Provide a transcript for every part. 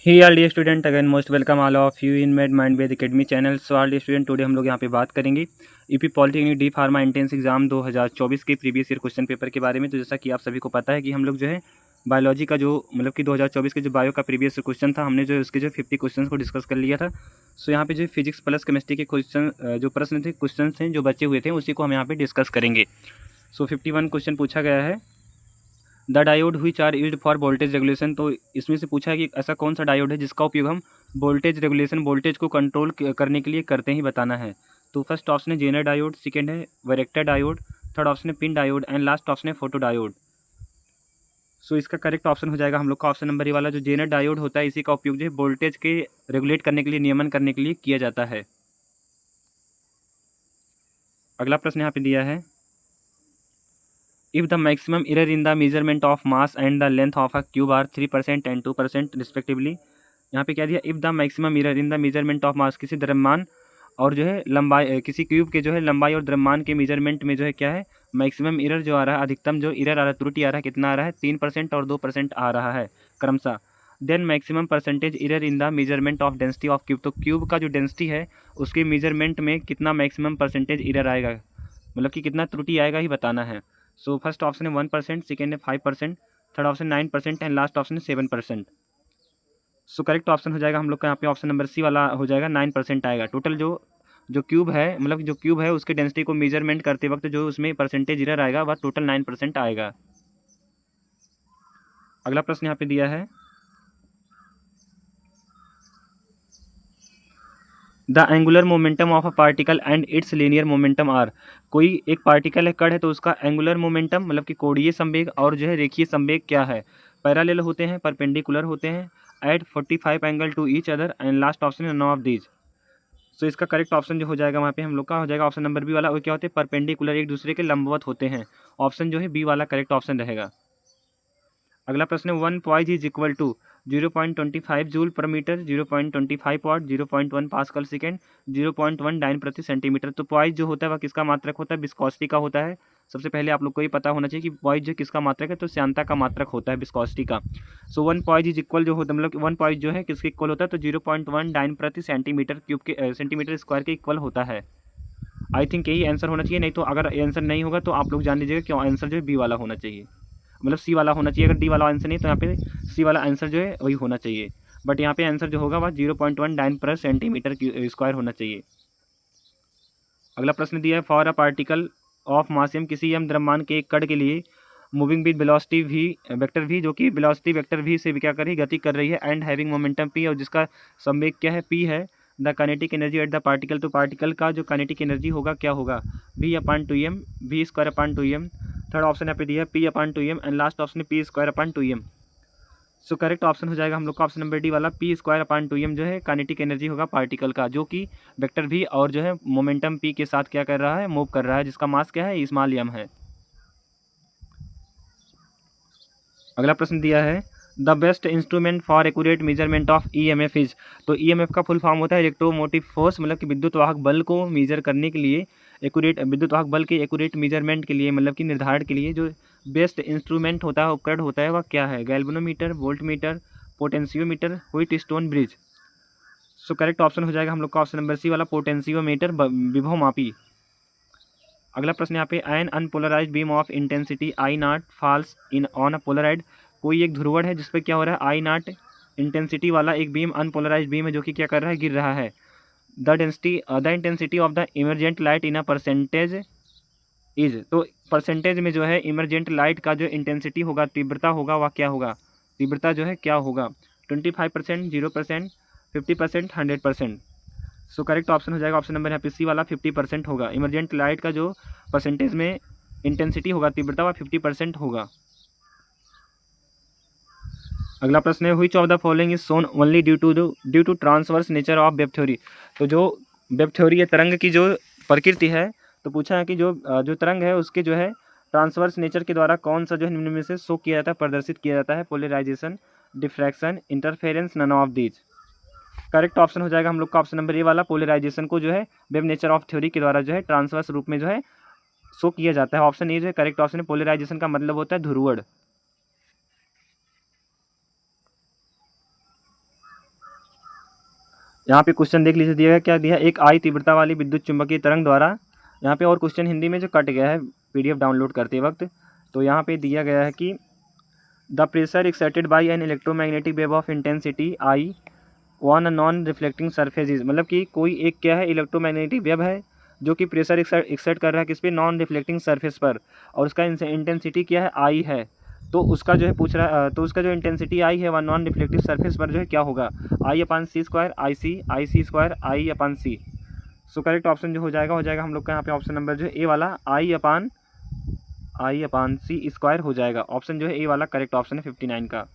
He R D student again most welcome all of you in med mind Ved academy channel. So R D student today हम लोग यहाँ पे बात करेंगे UP polytechnic D pharma entrance exam 2024 के previous year question paper के बारे में। तो जैसा कि आप सभी को पता है कि हम लोग जो है बायोलॉजी का जो मतलब कि 2024 के जो बायो का प्रीवियस क्वेश्चन था, हमने जो उसके जो 50 क्वेश्चन को डिस्कस कर लिया था। सो यहाँ पे जो फिजिक्स प्लस केमिस्ट्री के क्वेश्चन जो प्रश्न थे, क्वेश्चन थे जो बचे हुए थे, उसी को हम यहाँ पे डिस्कस करेंगे। सो 51 क्वेश्चन पूछा गया है। The diode which are used for voltage regulation. तो इसमें से पूछा है कि ऐसा कौन सा डायोड है जिसका उपयोग हम वोल्टेज रेगुलेशन, वोल्टेज को कंट्रोल करने के लिए करते ही बताना है। तो फर्स्ट ऑप्शन है जेनर डायोड, सेकेंड है वैरेक्टर डायोड, थर्ड ऑप्शन है pin diode and last option है फोटो डायोड। सो इसका करेक्ट ऑप्शन हो जाएगा हम लोग का ऑप्शन नंबर ए वाला, जो जेनर डायोड होता है, इसी का उपयोग जो है वोल्टेज के रेगुलेट करने के लिए, नियमन करने के लिए किया जाता है। अगला प्रश्न यहाँ पे दिया है, if the maximum error in the measurement of mass and the length of a cube are 3% and 2% respectively। यहाँ पे क्या दिया, if the maximum error in the measurement of mass, किसी द्रव्यमान और जो है लंबाई, किसी क्यूब के जो है लंबाई और द्रव्यमान के मेजरमेंट में जो है क्या है, मैक्सिमम एरर जो आ रहा है, अधिकतम जो एरर आ रहा है, त्रुटि आ रहा है, कितना आ रहा है, 3% और 2% आ रहा है क्रमशः। Then maximum percentage error in the measurement of density of cube. तो क्यूब का जो डेंसिटी है उसके मेजरमेंट में कितना मैक्सिमम परसेंटेज एरर आएगा, मतलब कि कितना त्रुटि आएगा ही बताना है। सो फर्स्ट ऑप्शन है 1%, सेकेंड है 5%, third option 9% and last option है 7%। सो करेक्ट ऑप्शन हो जाएगा हम लोग का यहाँ पे ऑप्शन नंबर सी वाला हो जाएगा, 9% आएगा। टोटल जो जो क्यूब है, मतलब जो क्यूब है उसके डेंसिटी को मेजरमेंट करते वक्त जो उसमें परसेंटेज एरर आएगा वह टोटल 9% आएगा। अगला प्रश्न यहाँ पे दिया है, the angular momentum of a particle and its linear momentum are. कोई एक पार्टिकल है, कण है, तो उसका एंगुलर मोमेंटम मतलब कि कोणीय संवेग और जो है रेखीय संवेग क्या है, पैरेलल होते हैं, परपेंडिकुलर होते हैं, at 45 angle to each other and last option है नन ऑफ दीज। सो इसका करेक्ट ऑप्शन जो हो जाएगा वहाँ पे हम लोग का हो जाएगा ऑप्शन नंबर बी वाला। वो क्या होते हैं, परपेंडिकुलर, एक दूसरे के लंबवत होते हैं। ऑप्शन जो है बी वाला करेक्ट ऑप्शन रहेगा। अगला प्रश्न है, one poise is equal to 0.25 joule per metre, 0.25 watt, 0.1 pascal second, 0.1 dyne प्रति सेंटीमीटर। तो पॉइज जो होता है वह किसका मात्रक होता है, विस्कोसिटी का होता है। सबसे पहले आप लोग को ये पता होना चाहिए कि पॉइज जो किसका मात्रक है, तो श्यानता का मात्रक होता है, विस्कोसिटी का। So one poise is equal जो होता है, मतलब वन पॉइज जो है किसके इक्वल होता है, तो 0.1 डाइन प्रति सेंटीमीटर क्यूब के सेंटीमीटर स्क्वायर के इक्वल होता है। आई थिंक यही आंसर होना चाहिए, नहीं तो अगर आंसर नहीं होगा तो आप लोग जान लीजिएगा क्यों आंसर जो है बी वाला होना चाहिए, मतलब सी वाला होना चाहिए। अगर डी वाला आंसर नहीं तो यहाँ पे सी वाला आंसर जो है वही होना चाहिए, बट यहाँ पे आंसर जो होगा वह 0.1 डाइन पर सेंटीमीटर स्क्वायर होना चाहिए। अगला प्रश्न दिया है, for a particle of mass m, किसी m द्रव्यमान के एक कण के लिए moving with velocity v vector v, जो कि वेलोसिटी वेक्टर v से क्या कर रही, गति कर रही है, एंड हैविंग मोमेंटम p, और जिसका संवेग क्या है, p है। The kinetic energy at the particle, तो पार्टिकल का जो काइनेटिक एनर्जी होगा क्या होगा, v/2m, v²/2m। थर्ड ऑप्शन यहाँ पे दिया है p/2m एंड लास्ट ऑप्शन है p²/2m। सो करेक्ट ऑप्शन हो जाएगा हम लोग का ऑप्शन नंबर डी वाला, p²/2m जो है काइनेटिक एनर्जी होगा पार्टिकल का, जो कि वेक्टर v और जो है मोमेंटम p के साथ क्या कर रहा है, मूव कर रहा है, जिसका मास क्या है, स्मॉल m है। अगला प्रश्न दिया है, the best instrument for accurate measurement of EMF is. तो ईएमएफ का फुल फॉर्म होता है इलेक्ट्रोमोटिव फोर्स, मतलब कि विद्युत वाहक बल को मेजर करने के लिए, एक्यूरेट विद्युत वाहक बल के एक्यूरेट मेजरमेंट के लिए, मतलब कि निर्धारण के लिए जो बेस्ट इंस्ट्रूमेंट होता है, उपकरण होता है, वह क्या है, galvanometer, voltmeter, potentiometer, wheat stone bridge. सो करेक्ट ऑप्शन हो जाएगा हम लोग का ऑप्शन नंबर सी वाला, पोटेंशियोमीटर, विभव मापी। अगला प्रश्न यहाँ पे, an unpolarised beam of intensity I naught falls in on a polaroid. कोई एक ध्रुवण है जिसपे क्या हो रहा है, आई नॉट इंटेंसिटी वाला एक बीम, अनपोलराइज बीम है, जो कि क्या कर रहा है, गिर रहा है। The intensity of the emergent light in a percentage is. तो परसेंटेज में जो है इमरजेंट लाइट का जो इंटेंसिटी होगा, तीव्रता होगा, वह क्या होगा, तीव्रता जो है क्या होगा, 25%, 0%, 50%, 100%। सो करेक्ट ऑप्शन हो जाएगा ऑप्शन नंबर यहाँ पे सी वाला, 50% होगा। इमरजेंट लाइट का जो परसेंटेज में इंटेंसिटी होगा, तीव्रता, वह 50% होगा। अगला प्रश्न है, which of the following is shown only due to transverse nature of wave theory. तो जो वेब थ्योरी है, तरंग की जो प्रकृति है, तो पूछा है कि जो तरंग है उसके जो है ट्रांसवर्स नेचर के द्वारा कौन सा जो है निम्न में से शो किया जाता है, प्रदर्शित किया जाता है, polarisation, diffraction, interference, none of these. Correct option हो जाएगा हम लोग का ऑप्शन नंबर ए वाला, पोलराइजेशन को जो है वेब नेचर ऑफ थ्योरी के द्वारा जो है ट्रांसवर्स रूप में जो है शो किया जाता है। ऑप्शन ए जो है करेक्ट ऑप्शन है। पोलराइजेशन का मतलब होता है ध्रुवण। यहाँ पे क्वेश्चन देख लीजिए, दिया है क्या दिया है, एक आई तीव्रता वाली विद्युत चुंबकीय तरंग द्वारा, यहाँ पे और क्वेश्चन हिंदी में जो कट गया है पीडीएफ डाउनलोड करते वक्त, तो यहाँ पे दिया गया है कि the pressure exerted by an electromagnetic wave of intensity I on a non reflecting surface is, मतलब कि कोई एक क्या है इलेक्ट्रोमैग्नेटिक वेव है जो कि प्रेशर एक्सर्ट कर रहा है किस पे, नॉन रिफ्लेक्टिंग सरफेस पर, और उसका इंटेंसिटी क्या है, आई है। तो उसका जो है पूछ रहा, तो उसका जो इंटेंसिटी आई है वह नॉन रिफ्लेक्टिव सरफेस पर जो है क्या होगा, आई अपान सी स्क्वायर आई सी स्क्वायर आई अपान सी। सो करेक्ट ऑप्शन जो हो जाएगा हम लोग का यहाँ पे ऑप्शन नंबर जो है ए वाला आई अपान सी स्क्वायर हो जाएगा। ऑप्शन जो है ए वाला करेक्ट ऑप्शन है 59 का।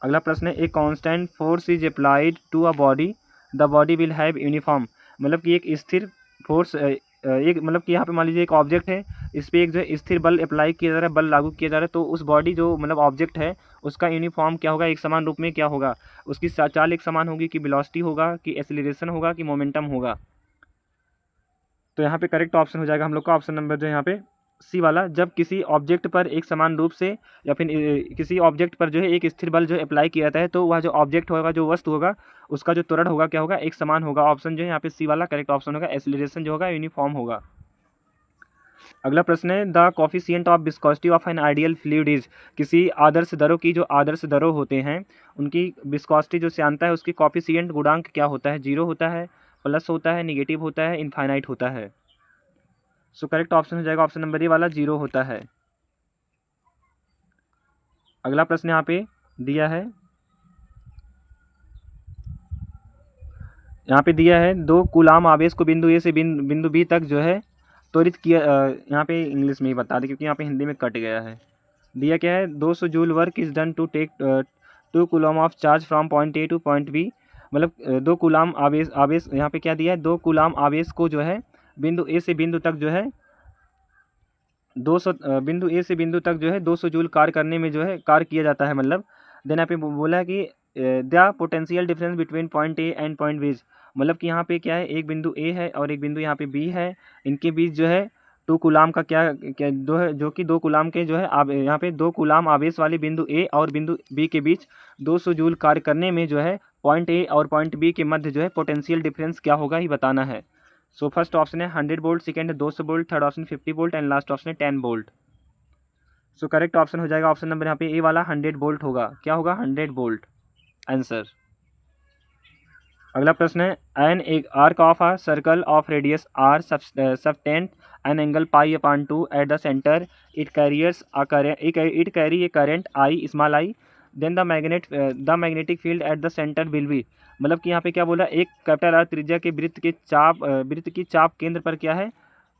अगला प्रश्न है, a constant force is applied to a body the body will have uniform, मतलब कि एक स्थिर फोर्स, एक मतलब कि यहाँ पे मान लीजिए एक ऑब्जेक्ट है, इस पर एक जो है स्थिर बल अप्लाई किया जा रहा है, बल लागू किया जा रहा है, तो उस बॉडी जो मतलब ऑब्जेक्ट है उसका यूनिफॉर्म क्या होगा, एक समान रूप में क्या होगा, उसकी चाल एक समान होगी, कि वेलोसिटी होगा, कि एक्सीलरेशन होगा, कि मोमेंटम होगा। तो यहाँ पे करेक्ट ऑप्शन हो जाएगा हम लोग का ऑप्शन नंबर जो है यहाँ पे सी वाला, जब किसी ऑब्जेक्ट पर एक समान रूप से या फिर किसी ऑब्जेक्ट पर जो है एक स्थिर बल जो अप्लाई किया जाता है, तो वह जो ऑब्जेक्ट होगा, जो वस्तु होगा, उसका जो त्वरण होगा क्या होगा, एक समान होगा। ऑप्शन जो है यहाँ पे सी वाला करेक्ट ऑप्शन होगा, एक्सीलरेशन जो होगा यूनिफॉर्म होगा। अगला प्रश्न है, the coefficient of viscosity of an ideal fluid is, किसी आदर्श दरों की, जो आदर्श दरों होते हैं उनकी विस्कोसिटी जो श्यानता है उसकी कॉफिशिएंट गुणांक क्या होता है, जीरो होता है, प्लस होता है, निगेटिव होता है, इनफाइनाइट होता है। सो करेक्ट ऑप्शन हो जाएगा ऑप्शन नंबर ए वाला, जीरो होता है। अगला प्रश्न यहाँ पे दिया है, यहाँ पे दिया है दो कूलाम आवेश को बिंदु ए से बिंदु बी तक जो है त्वरित किया, यहाँ पे इंग्लिश में ही बता दें क्योंकि यहाँ पे हिंदी में कट गया है। दिया क्या है, 200 joule work is done to take 2 coulomb of charge from point A to point B, मतलब 2 कूलाम आवेश यहाँ पे क्या दिया है, 2 कूलाम आवेश को जो है बिंदु ए से बिंदु तक जो है 200 बिंदु ए से बिंदु तक जो है 200 जूल कार्य करने में जो है कार्य किया जाता है, मतलब देन यहाँ पे बोला है कि the potential difference between point A and point B, मतलब कि यहाँ पे क्या है, एक बिंदु ए है और एक बिंदु यहाँ पे बी है, इनके बीच जो है 2 कूलाम का क्या क्या दो है, जो कि 2 कूलाम के जो है यहाँ पे 2 कूलाम आवेश वाले बिंदु ए और बिंदु बी के बीच 200 जूल कार्य करने में जो है पॉइंट ए और पॉइंट बी के मध्य जो है पोटेंशियल डिफरेंस क्या होगा ही बताना है। सो फर्स्ट ऑप्शन है 100 वोल्ट, सेकंड है 200 volt, third option 50 volt and last option है 10 वोल्ट। सो करेक्ट ऑप्शन हो जाएगा ऑप्शन नंबर यहाँ पे ए वाला 100 वोल्ट होगा, क्या होगा 100 वोल्ट आंसर। अगला प्रश्न है, एन एक arc of a circle of radius R subtend an angle pi upon 2 at the centre, it carriers it carry a current I small I, then the magnetic field at the centre will be, मतलब कि यहाँ पे क्या बोला, एक capital R त्रिज्या के वृत्त की चाप केंद्र पर क्या है,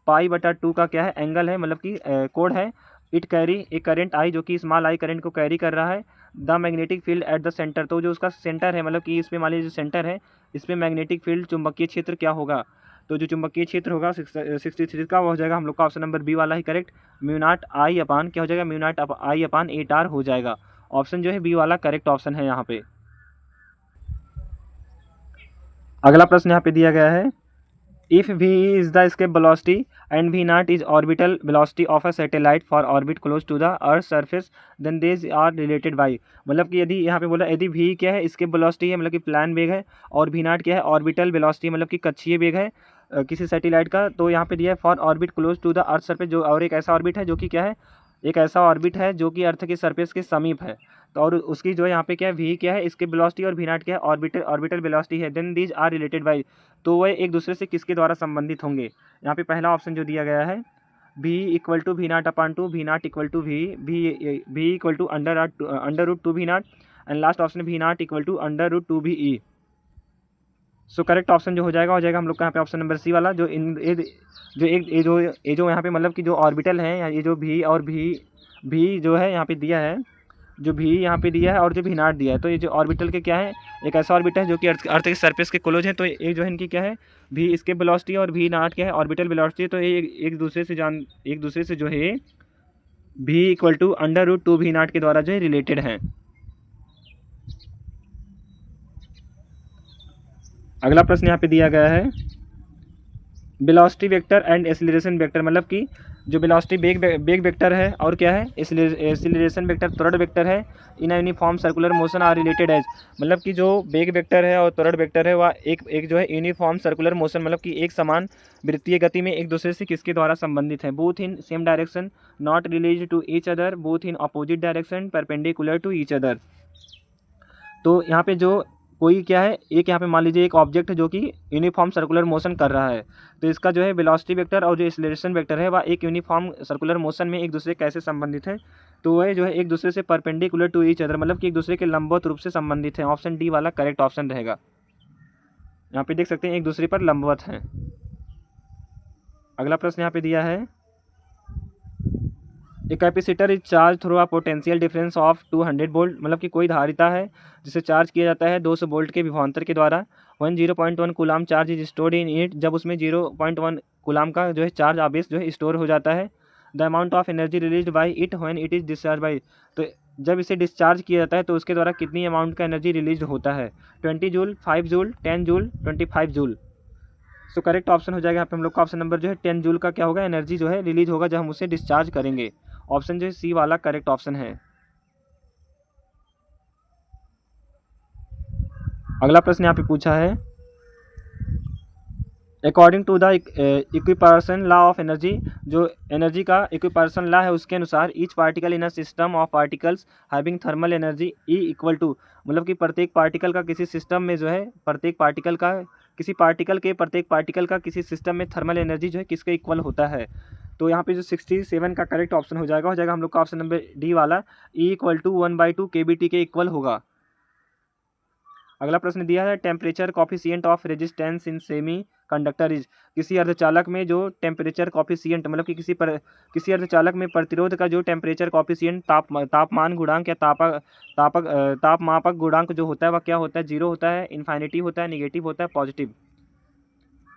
पाई बटा 2 का क्या है एंगल है, मतलब कि कोण है। इट कैरी एक करंट आई जो कि स्मॉल आई करंट को कैरी कर रहा है, the magnetic field at the centre, तो जो उसका सेंटर है, मतलब कि इस पे मान लीजिए जो सेंटर है इस पे मैग्नेटिक फील्ड चुंबकीय क्षेत्र क्या होगा, तो जो चुंबकीय क्षेत्र होगा 63 का वो हो जाएगा हम लोग का ऑप्शन नंबर बी वाला ही करेक्ट, म्यू नॉट आई अपान क्या हो जाएगा, mu not I upon 8R हो जाएगा। ऑप्शन जो है बी वाला करेक्ट ऑप्शन है यहाँ पे। अगला प्रश्न यहाँ पे दिया गया है, if v is the escape velocity and v naught is orbital velocity of a satellite for orbit close to the earth surface then these are related by, मतलब कि यदि यहाँ पे बोला यदि v क्या है escape velocity है, मतलब कि प्लान वेग है, और v naught क्या है ऑर्बिटल वेलोसिटी मतलब कि कक्षीय वेग है किसी सैटेलाइट का, तो यहाँ पे दिया है for orbit close to the earth surface, जो और एक ऐसा ऑर्बिट है जो कि क्या है, एक ऐसा ऑर्बिट है जो कि अर्थ के सरफेस के समीप है, तो और उसकी जो है यहाँ पे क्या है, वी क्या है इसके वेलोसिटी और वी नॉट क्या है ऑर्बिटल वेलोसिटी है, then these are related by, तो वह एक दूसरे से किसके द्वारा संबंधित होंगे। यहाँ पे पहला ऑप्शन जो दिया गया है v equal to V naught upon 2, V naught equal to V equal to under root 2 V naught, and last option V naught equal to under root 2 V E. So correct option जो हो जाएगा हम लोग का यहाँ पे option number C वाला, जो इन ये जो यहाँ पे मतलब कि जो ऑर्बिटल है, ये जो भी जो है यहाँ पे दिया है, जो भी यहाँ पे दिया है और जो भी नॉट दिया है, तो ये जो ऑर्बिटल के क्या है, एक ऐसा ऑर्बिटल है जो कि अर्थ के सरफेस के क्लोज है, तो ये जो है इनकी क्या है, भी इसके वेलोसिटी और भी नॉट क्या है ऑर्बिटल वेलोसिटी, तो ये एक दूसरे से जो है भी इक्वल टू अंडर रूट 2 भी नॉट के द्वारा जो है रिलेटेड हैं। अगला प्रश्न यहाँ पे दिया गया है, velocity vector and acceleration vector, मतलब कि जो वेलोसिटी बेग वेक्टर है और क्या है एक्सीलरेशन वेक्टर त्वरण वेक्टर है, in uniform circular motion are related as, मतलब कि जो बेग वेक्टर है और त्वरण वेक्टर है वह एक जो है यूनिफॉर्म सर्कुलर मोशन मतलब कि एक समान वृत्तीय गति में एक दूसरे से किसके द्वारा संबंधित है, both in same direction not related to each other, both in opposite direction perpendicular to each other. तो यहाँ पे जो कोई क्या है, एक यहाँ पे मान लीजिए एक ऑब्जेक्ट है जो कि यूनिफॉर्म सर्कुलर मोशन कर रहा है, तो इसका जो है वेलोसिटी वेक्टर और जो एक्सीलरेशन वेक्टर है वह एक यूनिफॉर्म सर्कुलर मोशन में एक दूसरे कैसे संबंधित है, तो वह जो है एक दूसरे से परपेंडिकुलर टू ईच अदर, मतलब कि एक दूसरे के लंबवत रूप से संबंधित है। ऑप्शन डी वाला करेक्ट ऑप्शन रहेगा। यहाँ पे देख सकते हैं एक दूसरे पर लंबवत हैं। अगला प्रश्न यहाँ पे दिया है, a capacitor is charge through a potential difference of 200 volt, मतलब कि कोई धारिता है जिसे चार्ज किया जाता है 200 वोल्ट के विभवांतर के द्वारा। 0.1 coulomb charge is stored in it, जब उसमें 0.1 कूलाम का जो है चार्ज आवेश जो है स्टोर हो जाता है। The amount of energy release by it when it is discharge by, तो जब इसे डिस्चार्ज किया जाता है तो उसके द्वारा कितनी अमाउंट का एनर्जी रिलीज होता है, 20 जूल, 5 जूल, 10 जूल, 25 जूल। सो करेक्ट ऑप्शन हो जाएगा यहाँ पे हम लोग का ऑप्शन नंबर जो है 10 जूल का क्या होगा, एनर्जी जो है रिलीज होगा जब हम उसे डिस्चार्ज करेंगे। ऑप्शन जो है सी वाला करेक्ट ऑप्शन है। अगला प्रश्न यहाँ पे पूछा है, according to the equipartition law of energy, जो एनर्जी का इक्विपार्सन लॉ है उसके अनुसार each particle in a system of particles having thermal energy E equal to, मतलब कि प्रत्येक पार्टिकल का किसी सिस्टम में जो है प्रत्येक पार्टिकल का किसी पार्टिकल के प्रत्येक पार्टिकल का किसी सिस्टम में थर्मल एनर्जी जो है किसके इक्वल होता है, तो यहाँ पे जो 67 का करेक्ट ऑप्शन हो जाएगा हम लोग का ऑप्शन नंबर डी वाला ई इक्वल टू 1/2 KBT के इक्वल होगा। अगला प्रश्न दिया है, temperature coefficient of resistance in semi conductor is, किसी अर्धचालक में जो टेम्परेचर कॉफिशिएंट मतलब कि किसी अर्धचालक में प्रतिरोध का जो टेम्परेचर कॉफिशिएंट तापमान गुणांक या तापमापक गुणांक जो होता है वह क्या होता है, 0 होता है, इन्फाइनिटी होता है, निगेटिव होता है, पॉजिटिव।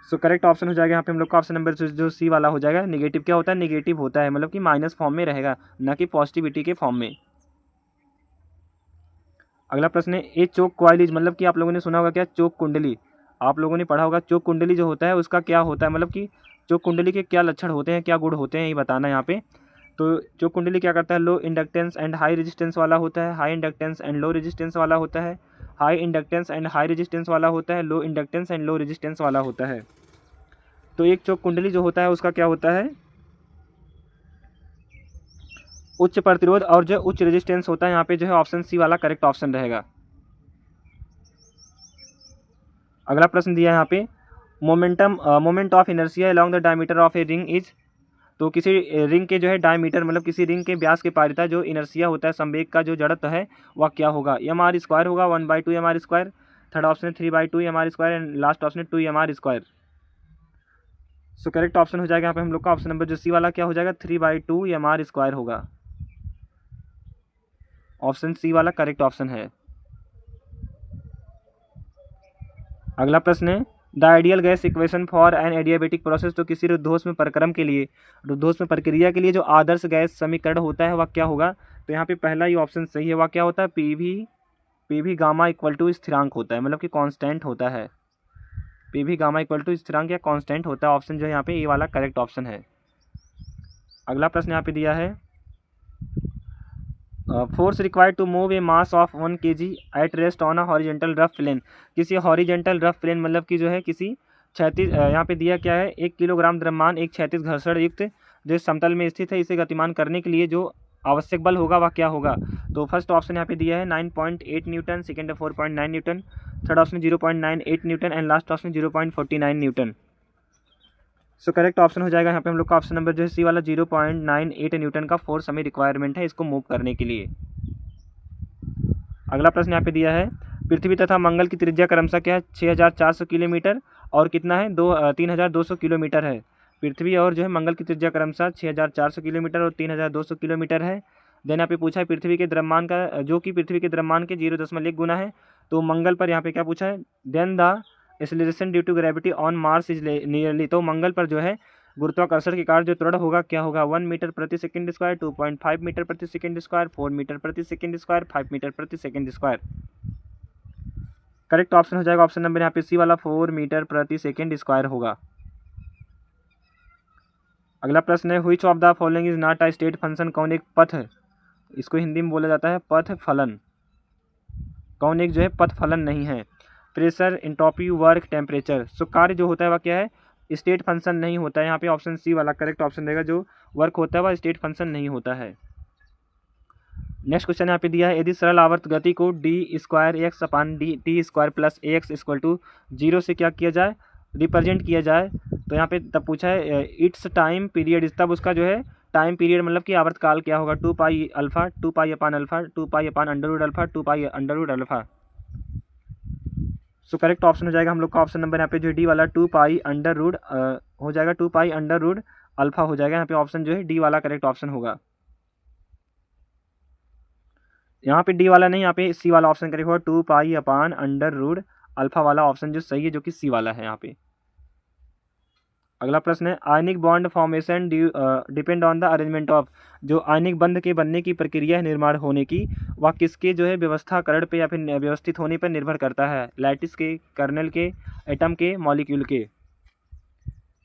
सो करेक्ट ऑप्शन हो जाएगा यहाँ पे हम लोग का ऑप्शन नंबर जो सी वाला हो जाएगा। निगेटिव क्या होता है, निगेटिव होता है, मतलब कि माइनस फॉर्म में रहेगा, न कि पॉजिटिविटी के फॉर्म में। अगला प्रश्न है, ए चोक कॉइल इज, मतलब कि आप लोगों ने सुना होगा क्या, चोक कुंडली, आप लोगों ने पढ़ा होगा चोक कुंडली जो होता है उसका क्या होता है, मतलब कि चोक कुंडली के क्या लक्षण होते हैं, क्या गुण होते हैं, ये बताना है यहाँ पे। तो चोक कुंडली क्या करता है, लो इंडक्टेंस एंड हाई रेजिस्टेंस वाला होता है, high inductance and low resistance वाला होता है, high inductance and high resistance वाला होता है, लो इंडक्टेंस एंड लो रेजिस्टेंस वाला होता है। तो एक चोक कुंडली जो होता है उसका क्या होता है, उच्च प्रतिरोध और जो उच्च रेजिस्टेंस होता है, यहाँ पे जो है ऑप्शन सी वाला करेक्ट ऑप्शन रहेगा। अगला प्रश्न दिया है यहाँ पे, moment of inertia along the diameter of a ring is, तो किसी रिंग के जो है डायमीटर मतलब किसी रिंग के व्यास के पारिता जो इनर्शिया होता है संवेग का जो जड़त्व है वह क्या होगा, mr² होगा, 1/2 mr², third option 3/2 mr² and last option 2 mr²। So correct option हो जाएगा यहाँ पे हम लोग का ऑप्शन नंबर जो सी वाला क्या हो जाएगा, 3/2 mr² होगा। ऑप्शन सी वाला करेक्ट ऑप्शन है। अगला प्रश्न है, the ideal gas equation for an adiabatic process, तो किसी रुद्धोष्म प्रक्रम के लिए रुद्धोष्म प्रक्रिया के लिए जो आदर्श गैस समीकरण होता है वह क्या होगा, तो यहाँ पे पहला ही ऑप्शन सही है, वह क्या होता है, P V gamma equal to स्थिरांक होता है, मतलब कि कांस्टेंट होता है, P V gamma equal to स्थिरांक या कांस्टेंट होता है। ऑप्शन जो है यहाँ पे ये वाला करेक्ट ऑप्शन है। अगला प्रश्न यहाँ पे दिया है, force required to move a mass of 1 kg at rest on a horizontal rough plane, किसी हॉरिजेंटल रफ प्लेन मतलब कि जो है किसी क्षैतिज, यहाँ पे दिया क्या है, 1 किलोग्राम द्रव्यमान एक क्षैतिज घर्षण युक्त जो समतल में स्थित है इसे गतिमान करने के लिए जो आवश्यक बल होगा वह क्या होगा, तो फर्स्ट ऑप्शन यहाँ पे दिया है 9.8 Newton, second 4.9 Newton, third option 0.98 Newton and last option 0.49 Newton. So correct option हो जाएगा यहाँ पे हम लोग का ऑप्शन नंबर जो है सी वाला, 0.98 न्यूटन का फोर्स हमें रिक्वायरमेंट है इसको मूव करने के लिए। अगला प्रश्न यहाँ पे दिया है, पृथ्वी तथा मंगल की त्रिज्या क्रमशः क्या है, 6400 किलोमीटर और कितना है 3200 किलोमीटर है। पृथ्वी और जो है मंगल की त्रिज्या क्रमशः 6400 किलोमीटर और 3200 किलोमीटर है। देन यहाँ पे पूछा है पृथ्वी के द्रव्यमान का, जो कि पृथ्वी के द्रव्यमान के 0.1 गुना है, तो मंगल पर यहाँ पे क्या पूछा है, then the acceleration due to gravity on Mars is nearly, तो मंगल पर जो है गुरुत्वाकर्षण के कारण जो त्वरण होगा क्या होगा, 1 मीटर प्रति सेकंड स्क्वायर, 2.5 मीटर प्रति सेकंड स्क्वायर, 4 मीटर प्रति सेकंड स्क्वायर, 5 मीटर प्रति सेकंड स्क्वायर। करेक्ट ऑप्शन हो जाएगा ऑप्शन नंबर यहाँ पे सी वाला, 4 मीटर प्रति सेकंड स्क्वायर होगा। अगला प्रश्न है which of the following is not a state function, कौन एक पथ, इसको हिंदी में बोला जाता है पथ फलन, कौन एक जो है पथ फलन नहीं है। Pressure, entropy, work, temperature. So कार्य जो होता है वह क्या है, स्टेट फंक्शन नहीं होता है। यहाँ पे ऑप्शन सी वाला करेक्ट ऑप्शन रहेगा, जो वर्क होता है वह स्टेट फंक्शन नहीं होता है। नेक्स्ट क्वेश्चन यहाँ पे दिया है, यदि सरल आवर्त गति को D square X upon D T square plus A X equal to zero से क्या किया जाए, रिप्रेजेंट किया जाए, तो यहाँ पे तब पूछा है इट्स टाइम पीरियड, तब उसका जो है टाइम पीरियड मतलब कि आवर्तकाल क्या होगा, 2 pi alpha, 2 pi upon alpha, 2 pi upon under root alpha, 2 pi under root alpha. So correct option हो जाएगा हम लोग का ऑप्शन नंबर यहाँ पे जो डी वाला 2 पाई अंडर रूट हो जाएगा, 2 पाई अंडर रूट अल्फा हो जाएगा। यहाँ पे ऑप्शन जो है डी वाला करेक्ट ऑप्शन होगा। यहाँ पे डी वाला नहीं, यहाँ पे सी वाला ऑप्शन करेक्ट होगा, 2 pi upon under root alpha वाला ऑप्शन जो सही है, जो कि सी वाला है यहाँ पे। अगला प्रश्न है ionic bond formation depend on the arrangement of, जो आयनिक बंध के बनने की प्रक्रिया है निर्माण होने की, वह किसके जो है व्यवस्थाकरण पे या फिर व्यवस्थित होने पर निर्भर करता है, लैटिस के, कर्नल के, एटम के, मॉलिक्यूल के।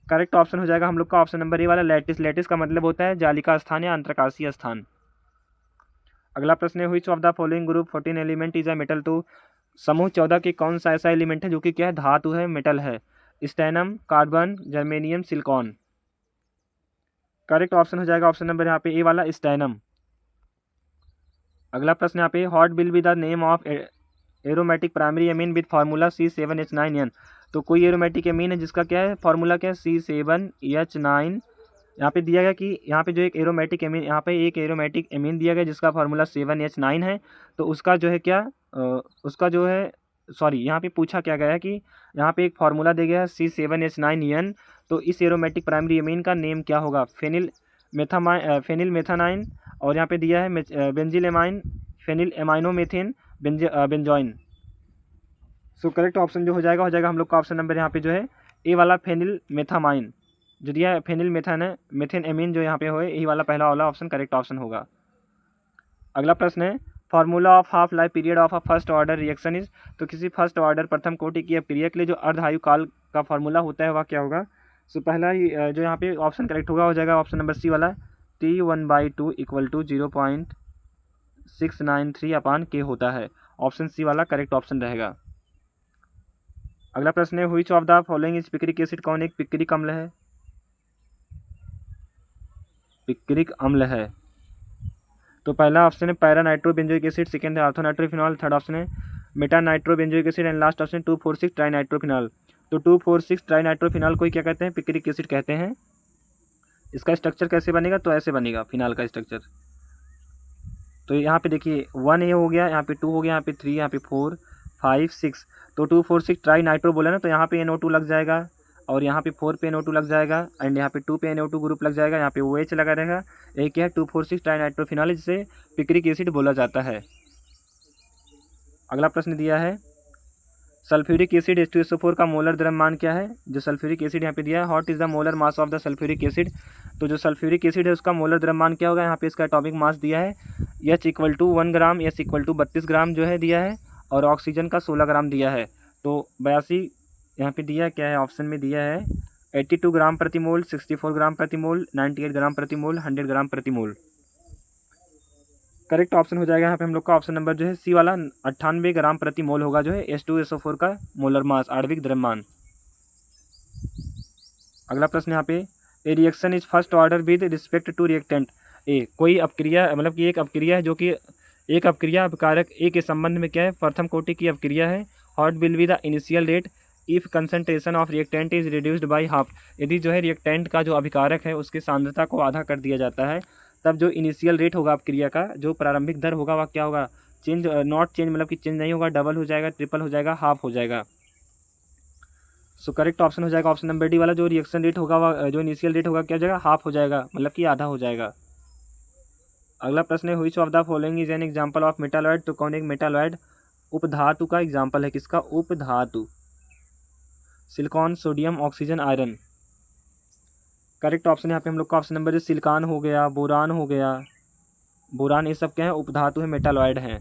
करेक्ट ऑप्शन हो जाएगा हम लोग का ऑप्शन नंबर ए वाला लैटिस। लैटिस का मतलब होता है जालिका स्थान या अंतरकाशीय स्थान। अगला प्रश्न है which of the following group 14 element is a metal, तो समूह 14 के कौन सा ऐसा एलिमेंट है जो कि क्या है, धातु है, मेटल है, stannum, carbon, germanium, silicon. Correct option हो जाएगा ऑप्शन नंबर यहाँ पे ए वाला स्टैनम। अगला प्रश्न यहाँ पे what will be the name of aromatic primary amine with formula C7H9N, तो कोई एरोमेटिक एमीन है जिसका क्या है फार्मूला, क्या है C7H9। यहाँ पे दिया गया कि यहाँ पे जो एक एरोमेटिक एमीन, यहाँ पे एक एरोमेटिक एमीन दिया गया जिसका फार्मूला 7H9 है, तो उसका जो है क्या उसका जो है सॉरी यहाँ पे पूछा क्या गया है कि यहाँ पे एक फार्मूला दिया गया है C7H9N, तो इस एरोमेटिक प्राइमरी एमीन का नेम क्या होगा, फेनिल मेथानाइन, और यहाँ पे दिया है benzyl amine, phenyl aminomethine, benzoin. So correct option जो हो जाएगा हम लोग का ऑप्शन नंबर यहाँ पे जो है ए वाला फेनिल मेथामाइन, जो दिया है फेनिल मेथेन एमीन जो यहाँ पे हो, यही वाला पहला वाला ऑप्शन करेक्ट ऑप्शन होगा। अगला प्रश्न है formula of half life period of a first order reaction is, तो किसी फर्स्ट ऑर्डर प्रथम कोटि की अपक्रिया के लिए जो अर्धायु काल का फार्मूला होता है वह क्या होगा। सो पहला ही जो यहाँ पे ऑप्शन करेक्ट होगा हो जाएगा ऑप्शन नंबर सी वाला, T1/2 इक्वल टू 0.693 अपान के होता है। ऑप्शन सी वाला करेक्ट ऑप्शन रहेगा। अगला प्रश्न है which of the following is picric acid, कौन एक पिक्रिक अम्ल है, पिक्रिक अम्ल है। तो पहला ऑप्शन है पैरा नाइट्रोबेंजोइक एसिड, सेकंड है ऑर्थोनाइट्रोफिनॉल, थर्ड ऑप्शन है Meta nitrobenzoic acid, and last option 2,4,6 trinitrophenol. तो 2,4,6 ट्राइनाइट्रोफिनॉल को क्या कहते हैं, पिक्रिक एसिड कहते हैं। इसका स्ट्रक्चर कैसे बनेगा, तो ऐसे बनेगा फिनाल का स्ट्रक्चर। तो यहाँ पे देखिए 1 हो गया, यहाँ पे 2 हो गया, यहाँ पे 3, यहाँ पे 4, 5, 6, तो 2,4,6 ट्राई नाइट्रो बोला ना, तो यहाँ पे NO2 लग जाएगा, और यहाँ पे 4 पे NO2 लग जाएगा, एंड यहाँ पे 2 पे NO2 ग्रुप लग जाएगा, यहाँ पे OH लगा रहेगा। यही क्या है 2,4,6 ट्राई नाइट्रोफिनॉल, जिसे पिक्रिक एसिड बोला जाता है। अगला प्रश्न दिया है सल्फ्यूरिक एसिड H2SO4 का मोलर द्रव्यमान क्या है। जो सल्फ्यूरिक एसिड यहाँ पे दिया है what is the molar mass of the sulphuric acid, तो जो सल्फ्यूरिक एसिड है उसका मोलर द्रव्यमान क्या होगा। यहाँ पे इसका एटॉमिक मास दिया है H equal to 1 gram, S equal to 32 gram जो है दिया है, और ऑक्सीजन का 16 ग्राम दिया है। तो 82 यहाँ पे दिया क्या है, ऑप्शन में दिया है 82 ग्राम प्रति मोल, 64 ग्राम प्रति मोल, 98 ग्राम प्रति मोल, 100 ग्राम प्रति मोल। करेक्ट ऑप्शन हो जाएगा यहाँ पे हम लोग का ऑप्शन नंबर जो है सी वाला, 98 ग्राम प्रति मोल होगा जो है H2SO4 का मोलर मास, आणविक द्रव्यमान। अगला प्रश्न यहाँ पे a reaction is first order with respect to reactant A, कोई अपक्रिया मतलब कि एक अपक्रिया है जो कि एक अपक्रिया अपकारक ए के संबंध में क्या है, प्रथम कोटि की अपक्रिया है। What will be the initial rate if concentration of reactant is reduced by half, यदि जो है रिएक्टेंट का जो अभिकारक है उसकी सांद्रता को आधा कर दिया जाता है, तब जो इनिशियल रेट होगा अपक्रिया का, जो प्रारंभिक दर होगा वह क्या होगा, चेंज नॉट चेंज मतलब कि चेंज नहीं होगा, डबल हो जाएगा, ट्रिपल हो जाएगा, हाफ हो जाएगा। सो करेक्ट ऑप्शन हो जाएगा ऑप्शन नंबर डी वाला, जो रिएक्शन रेट होगा वह जो इनिशियल रेट होगा क्या हो जाएगा, हाफ हो जाएगा, मतलब कि आधा हो जाएगा। अगला प्रश्न है which of the following is an example of metalloid, तो कौन एक मेटालॉइड उपधातु का एग्जाम्पल है, किसका, उपधातु, silicon, sodium, oxygen, iron. Correct option यहाँ पे हम लोग का ऑप्शन नंबर सिलिकॉन हो गया, बोरान हो गया, बोरान, ये सब क्या है उपधातु है, मेटालॉइड हैं।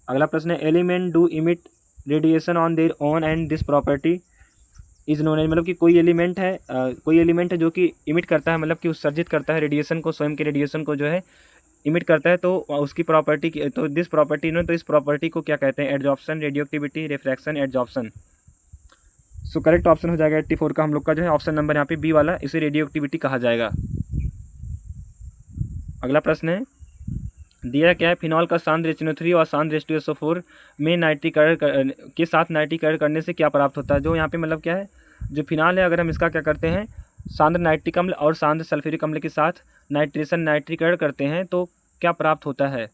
अगला प्रश्न है element do emit radiation on their own and this property is known as मतलब कि कोई एलिमेंट है जो कि इमिट करता है, मतलब कि उत्सर्जित करता है रेडिएशन को, स्वयं के रेडिएशन को जो है इमिट करता है, तो उसकी प्रॉपर्टी तो दिस प्रॉपर्टी नो, तो इस प्रॉपर्टी को क्या कहते हैं? Adsorption, radioactivity, refraction, adsorption. सो करेक्ट ऑप्शन हो जाएगा 84 का हम लोग का जो है ऑप्शन नंबर यहाँ पे बी वाला, इसे रेडियोएक्टिविटी कहा जाएगा। अगला प्रश्न है, दिया क्या है? फिनॉल का सांद्र HNO3 और सांद्र H2SO4 में नाइट्रीकरण के साथ नाइट्रीकरण करने से क्या प्राप्त होता है? जो यहाँ पे मतलब क्या है, जो फिनॉल है, अगर हम इसका क्या करते हैं, सांद्र नाइट्रिक अम्ल और सांद्र सल्फ्यूरिक अम्ल के साथ नाइट्रीकरण करते हैं तो क्या प्राप्त होता है?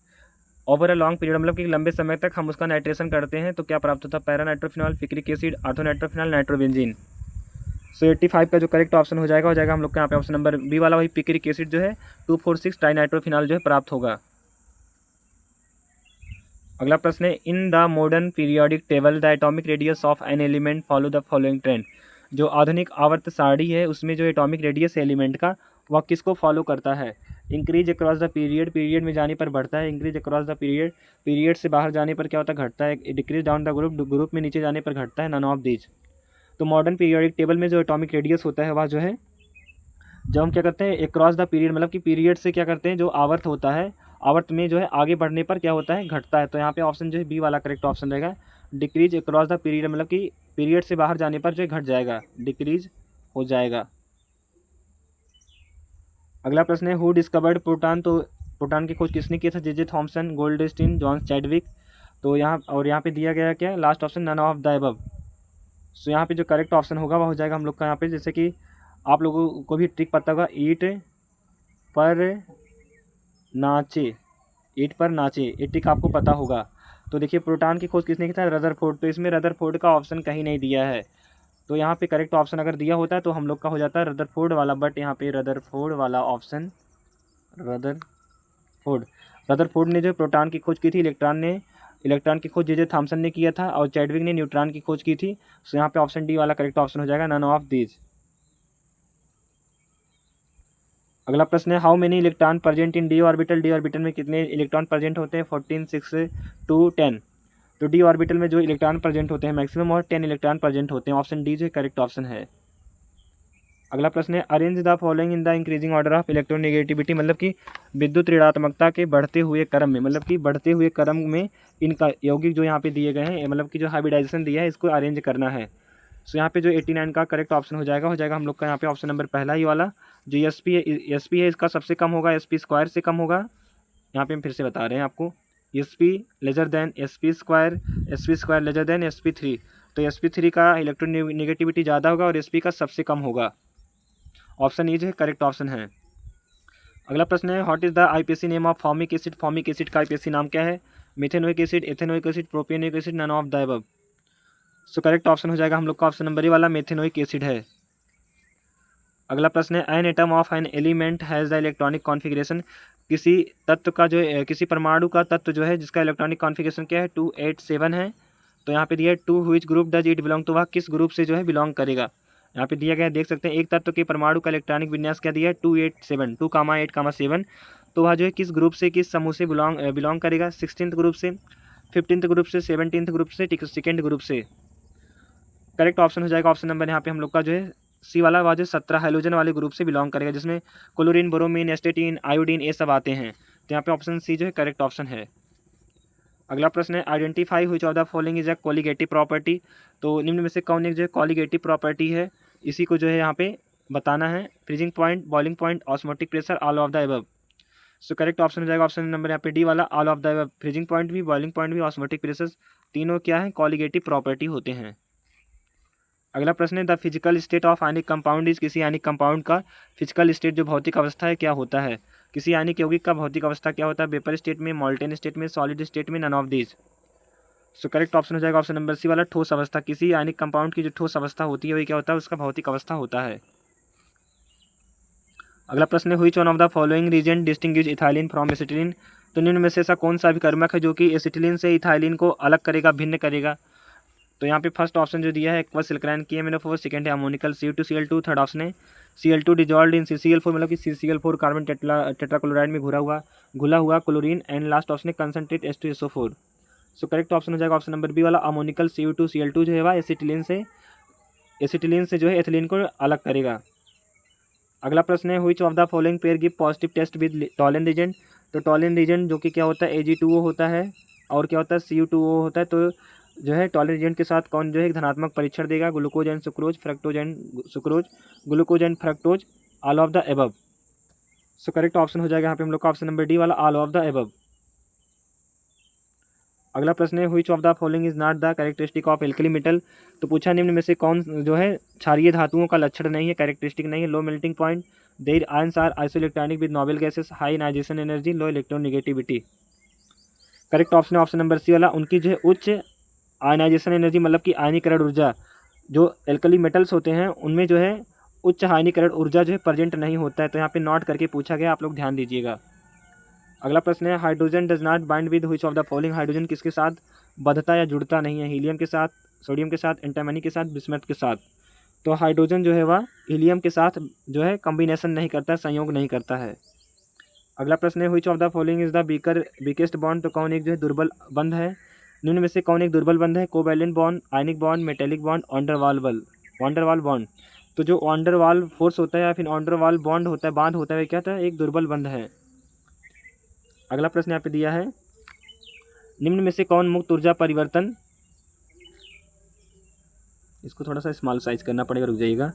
ओवर अ लॉन्ग पीरियड, मतलब कि लंबे समय तक हम उसका नाइट्रेशन करते हैं तो क्या प्राप्त होता है? Para nitrophenol, picric acid, orthonitrophenol, nitrobenzene. So 85 का जो करेक्ट ऑप्शन हो जाएगा हम लोग का यहाँ पे ऑप्शन नंबर बी वाला, वही पिक्रिक एसिड जो है 2,4,6 डाइनाइट्रोफिनॉल जो है प्राप्त होगा। अगला प्रश्न है, in the modern periodic table the atomic radius of an element follow the following trend. जो आधुनिक आवर्त सारणी है उसमें जो एटॉमिक रेडियस है एलिमेंट का, वह किसको फॉलो करता है? Increase across the period, period में जाने पर बढ़ता है। Increase across the period, period से बाहर जाने पर क्या होता है? घटता है। Decrease down the group, group में नीचे जाने पर घटता है। None of these. तो मॉडर्न पीरियोडिक टेबल में जो एटॉमिक रेडियस होता है वह जो है, जब हम क्या करते हैं अक्रॉस द पीरियड, मतलब कि पीरियड से क्या करते हैं, जो आवर्त होता है, आवर्त में जो है आगे बढ़ने पर क्या होता है? घटता है। तो यहाँ पे ऑप्शन जो है बी वाला करेक्ट ऑप्शन रहेगा। डिक्रीज अक्रॉस द पीरियड, मतलब कि पीरियड से बाहर जाने पर जो है घट जाएगा, डिक्रीज हो जाएगा। अगला प्रश्न है, हु डिस्कवर्ड प्रोटॉन। तो प्रोटॉन की खोज किसने की था? J Thomson, Goldstein, John Chadwick. तो यहाँ पे दिया गया क्या? Last option, none of the above. So यहाँ पे जो करेक्ट ऑप्शन होगा वह हो जाएगा हम लोग का यहाँ पे, जैसे कि आप लोगों को भी ट्रिक पता होगा, ईट पर नाचे, ईट पर नाचे, ये ट्रिक आपको पता होगा। तो देखिए प्रोटॉन की खोज किसने की था? रदरफोर्ड। तो इसमें रदरफोर्ड का ऑप्शन कहीं नहीं दिया है, तो यहाँ पे करेक्ट ऑप्शन अगर दिया होता है तो हम लोग का हो जाता है रदरफोर्ड वाला, बट यहाँ पे रदरफोर्ड वाला ऑप्शन, रदरफोर्ड ने जो प्रोटॉन की खोज की थी, इलेक्ट्रॉन की खोज जे थॉमसन ने किया था, और चैडविक ने न्यूट्रॉन की खोज की थी। सो यहाँ पे ऑप्शन डी वाला करेक्ट ऑप्शन हो जाएगा, नन ऑफ दीज। अगला प्रश्न है, how many electron present in D orbital. D orbital में कितने इलेक्ट्रॉन प्रेजेंट होते हैं? 14, 6 2 10। तो डी ऑर्बिटल में जो इलेक्ट्रॉन प्रेजेंट होते हैं मैक्सिमम, और 10 इलेक्ट्रॉन प्रेजेंट होते हैं। ऑप्शन डी जो करेक्ट ऑप्शन है। अगला प्रश्न है, arrange the following in the increasing order of electronegativity, मतलब कि विद्युत ऋणात्मकता के बढ़ते हुए क्रम में, मतलब कि बढ़ते हुए क्रम में इनका यौगिक जो यहाँ पे दिए गए हैं, मतलब कि जो हाइब्रिडाइजेशन दिया है इसको अरेंज करना है। सो यहाँ पे जो 89 का करेक्ट ऑप्शन हो जाएगा हम लोग का यहाँ पे ऑप्शन नंबर पहला ही वाला, जो एस पी है इसका सबसे कम होगा, SP स्क्वायर से कम होगा। यहाँ पे हम फिर से बता रहे हैं आपको, SP lesser than SP square lesser than SP3। तो SP3 का इलेक्ट्रोनेगेटिविटी ज़्यादा होगा और SP का सबसे कम होगा। ऑप्शन ई जो है करेक्ट ऑप्शन है। अगला प्रश्न है, what is the IPAC name of formic acid. Formic acid का IPAC नाम क्या है? Methanoic acid, ethanoic acid, propanoic acid, none of the above. So correct option हो जाएगा हम लोग का ऑप्शन नंबर ए वाला, मेथेनोइक एसिड है। अगला प्रश्न है, an atom of an element has the electronic configuration. किसी तत्व का जो किसी परमाणु का तत्व जो है जिसका इलेक्ट्रॉनिक कॉन्फ़िगरेशन क्या है? 287 है। तो यहाँ पे दिया है to which group does it belong, तो वह किस ग्रुप से जो है बिलोंग करेगा। यहाँ पे दिया गया है, देख सकते हैं, एक तत्व के परमाणु का इलेक्ट्रॉनिक विन्यास क्या दिया है? 287, 2,8,7। तो वह जो है किस ग्रुप से, किस समूह से बिलोंग करेगा? 16th ग्रुप से, 15th ग्रुप से, 17th ग्रुप से, सेकेंड ग्रुप से। करेक्ट ऑप्शन हो जाएगा ऑप्शन नंबर यहाँ पे हम लोग का जो है सी वाला, वह जो 17 हाइड्रोजन वाले ग्रुप से बिलोंग करेगा, जिसमें क्लोरीन, ब्रोमीन, एस्टेटीन, आयोडीन ये सब आते हैं। तो यहाँ पे ऑप्शन सी जो है करेक्ट ऑप्शन है। अगला प्रश्न है, identify which of the following is a colligative property. तो निम्न में से कौन एक जो है कोलिगेटिव प्रॉपर्टी है, इसी को जो है यहाँ पे बताना है। Freezing point, boiling point, osmotic pressure, all of the above. So correct option हो जाएगा ऑप्शन नंबर यहाँ पे डी वाला, all of the above. Freezing point भी, बॉइलिंग पॉइंट भी, ऑस्मोटिक प्रेशर, तीनों क्या है? कोलिगेटिव प्रॉपर्टी होते हैं। अगला प्रश्न है, the physical state of ionic compound is. किसी आयनिक कंपाउंड का फिजिकल स्टेट जो भौतिक अवस्था है क्या होता है? किसी आयनिक यौगिक का भौतिक अवस्था क्या होता है? वेपर स्टेट में, मोल्टेन स्टेट में, सॉलिड स्टेट में, none of these. So correct option हो जाएगा ऑप्शन नंबर सी वाला, ठोस अवस्था। किसी आयनिक कंपाउंड की जो ठोस अवस्था होती है वही क्या होता है? उसका भौतिक अवस्था होता है। अगला प्रश्न है, which one of the following reason distinguish ethylene from acetylene. तो निम्न में से ऐसा कौन सा अभिकर्मक है जो कि एसिटिलीन से इथाइलिन को अलग करेगा, भिन्न करेगा? तो यहाँ पे फर्स्ट ऑप्शन जो दिया है एक्वस सिल्क्राइन KMnO4, सेकंड है अमोनिकल CO2Cl2, थर्ड ऑप्शन है Cl2 डिजॉल्व इन CCl4, मतलब कि CCl4 कार्बन टेट्राक्लोराइड में घुला हुआ क्लोरीन, एंड लास्ट ऑप्शन है कंसनट्रेट H2SO4। सो करेक्ट ऑप्शन हो जाएगा ऑप्शन नंबर बी वाला, अमोनिकल CO2Cl2 जो है वह एसिटिलीन से एसिटिलीन से जो है एथिलीन को अलग करेगा। अगला प्रश्न है which of the following pair give positive test with Tollen reagent. तो टॉलिन रिएजेंट जो कि क्या होता है Ag2O होता है और क्या होता है Cu2O होता है। तो जो है टॉलिन रिएजेंट के साथ कौन जो है एक धनात्मक परीक्षण देगा, glucose and sucrose, fructose and sucrose, glucose and fructose, all of the above. So correct option हो जाएगा यहाँ पे हम लोग का ऑप्शन नंबर डी वाला, ऑल ऑफ द एबव। अगला प्रश्न है which of the following is not the characteristic of alkali metal. तो पूछा निम्न में से कौन जो है क्षारीय धातुओं का लक्षण नहीं है, कैरेक्टरिस्टिक नहीं है। Low melting point, their ions are isoelectronic with noble gases, high ionisation energy, low electronegativity. Correct option है ऑप्शन नंबर सी वाला, उनकी जो है उच्च आयनाइजेशन एनर्जी मतलब कि आयनीकरण ऊर्जा, जो एल्कली मेटल्स होते हैं उनमें जो है उच्च आयनीकरण ऊर्जा जो है प्रेजेंट नहीं होता है। तो यहाँ पे नोट करके पूछा गया, आप लोग ध्यान दीजिएगा। अगला प्रश्न है hydrogen does not bind with which of the following. Hydrogen किसके साथ बंधता या जुड़ता नहीं है, हीलियम के साथ, सोडियम के साथ, एंटामनी के साथ, बिस्मथ के साथ। तो हाइड्रोजन जो है वह हीलियम के साथ जो है कॉम्बिनेशन नहीं करता, संयोग नहीं करता है। अगला प्रश्न है which of the following is the weakest bond. तो कौन एक जो है दुर्बल बंध है, निम्न में से कौन एक दुर्बल बंध है, covalent bond, ionic bond, metallic bond, van der Waal bond. तो जो वांडरवाल फोर्स होता है या फिर वांडरवाल बॉन्ड होता है, बांध होता है, क्या होता है, एक दुर्बल बंध है। अगला प्रश्न यहाँ पे दिया है निम्न में से कौन मुक्त ऊर्जा परिवर्तन, इसको थोड़ा सा स्मॉल साइज करना पड़ेगा, रुक जाइएगा।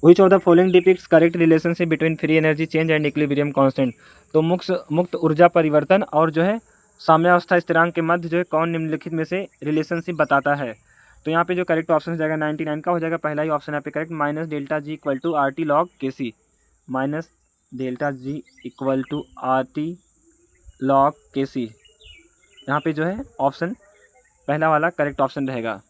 Which of the following depicts correct relationship between free energy change and equilibrium constant. तो मुक्त ऊर्जा परिवर्तन और जो है साम्यावस्था स्थिरांक के मध्य जो है कौन निम्नलिखित में से रिलेशनशिप बताता है। तो यहाँ पे जो करेक्ट ऑप्शन हो जाएगा 99 का हो जाएगा पहला ही ऑप्शन यहाँ पे correct, minus delta G equal to R T log K C, minus delta G equal to R T log K C. यहाँ पे जो है ऑप्शन पहला वाला करेक्ट ऑप्शन रहेगा।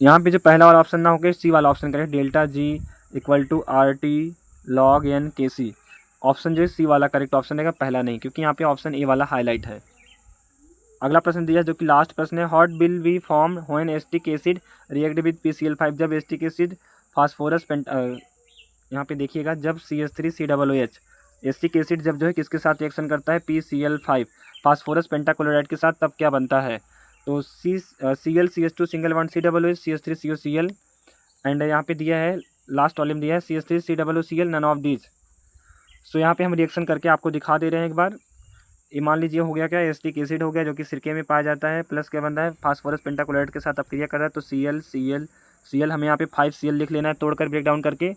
यहाँ पे जो पहला वाला ऑप्शन ना होकर सी वाला option correct, delta G equal to R T log N K C. Option जो है सी वाला करेक्ट ऑप्शन रहेगा, पहला नहीं, क्योंकि यहाँ पे ऑप्शन ए वाला हाईलाइट है। अगला प्रश्न दिया जो कि लास्ट प्रश्न है, hot will be form when acetic acid react with PCl5। जब एस्टिक एसिड फास्फोरस यहाँ पे देखिएगा, जब CH3COOH एस्टिक एसिड जब जो है किसके साथ रिएक्शन करता है, PCl5 फास्फोरस पेंटाक्लोराइड के साथ, तब क्या बनता है। तो ClCH2 single bond COOH, CH3COCl, and यहाँ पे दिया है लास्ट वॉल्यूम दिया है CH3COOCl, नन ऑफ दीज। सो यहाँ पे हम रिएक्शन करके आपको दिखा दे रहे हैं एक बार। ये मान लीजिए हो गया क्या, एस्टिक एसिड हो गया जो कि सिरके में पाया जाता है, प्लस क्या बन रहा है फास्फोरस पेंटाक्लोराइड के साथ अब क्रिया कर रहा है। तो Cl हमें यहाँ पे 5Cl लिख लेना है तोड़कर ब्रेक डाउन करके।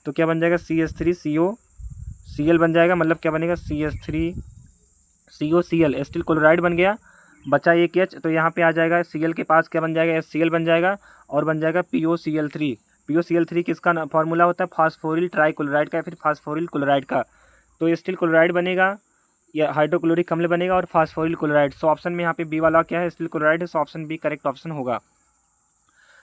तो क्या बन जाएगा CH3COCl बन जाएगा, मतलब क्या बनेगा CH3COCl, एस्टिल क्लोराइड बन गया, बचा एक H। तो यहाँ पे आ जाएगा Cl के पास क्या बन जाएगा, HCl बन जाएगा और बन जाएगा POCl3। POCl3 किसका फॉर्मूला होता है, फास्फोरिल ट्राइक्लोराइड का या फिर फास्फोरिल क्लोराइड का। तो एस्टिल क्लोराइड बनेगा या हाइड्रोक्लोरिक अम्ल बनेगा और फास्फोरिल क्लोराइड। सो ऑप्शन में यहाँ पे बी वाला क्या है, एस्टिल क्लोराइड है। So option B correct option होगा।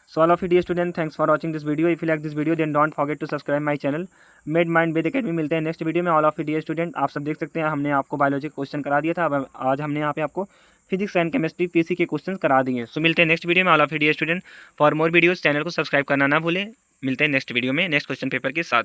So all of you dear student, thanks for watching this video. If you like this video then don't forget to subscribe my channel Made Mind Ved Academy। मिलते हैं next video में। All of you dear student, आप सब देख सकते हैं हमने आपको बायोलॉजी का क्वेश्चन करा दिया था, अब आज हमने यहाँ पे आपको फिजिक्स एंड केमिस्ट्री PC के क्वेश्चन करा दिए। सो मिलते हैं नेक्स्ट वीडियो में। All of you dear student, for more videos channel को सब्सक्राइब करना ना भूलें। मिलते हैं नेक्स्ट वीडियो में नेक्स्ट क्वेश्चन पेपर के साथ।